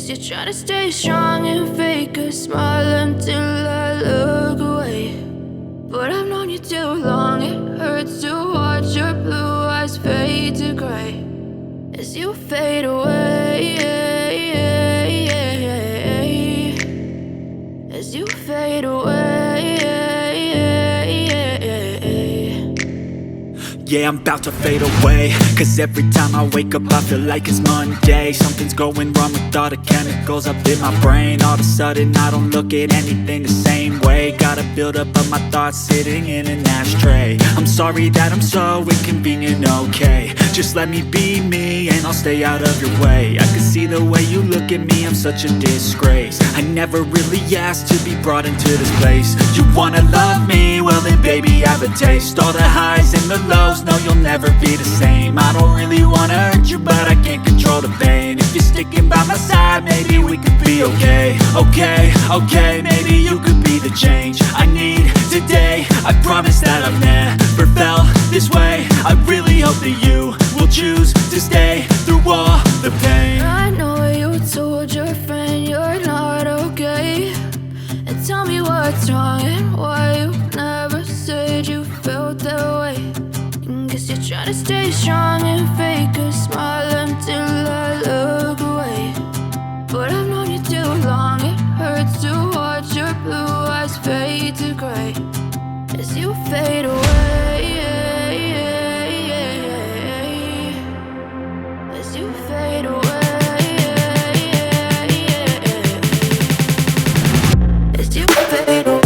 Guess you're trying to stay strong and fake a smile until I look away. But I've known you too long, it hurts to watch your blue eyes fade to gray as you fade away, as you fade away. Yeah, I'm about to fade away, cause every time I wake up I feel like it's Monday. Something's going wrong with all the chemicals up in my brain. All of a sudden I don't look at anything the same way. Got a buildup of my thoughts sitting in an ashtray. I'm sorry that I'm so inconvenient, okay. Just let me be me and I'll stay out of your way. I can see the way you look at me, I'm such a disgrace. I never really asked to be brought into this place. You wanna love me? Well then baby I have a taste. All the highs and the lows, no you'll never be the same. I don't really wanna hurt you but I can't control the pain. If you're sticking by my side maybe we could be okay. Okay, maybe you could be the change I need today. I promise that I've never felt this way. I really hope that you will choose to stay through all the pain. I know you told your friend you're not okay, and tell me what's wrong and why you never said you felt that way. Guess you're trying to stay strong and fake a smile until I look away. But I've known you too long, it hurts to watch your blue eyes fade to gray as you fade away, as you fade away, as you fade away.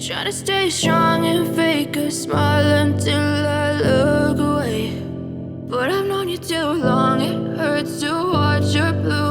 Trying to stay strong and fake a smile until I look away. But I've known you too long, it hurts to watch your blue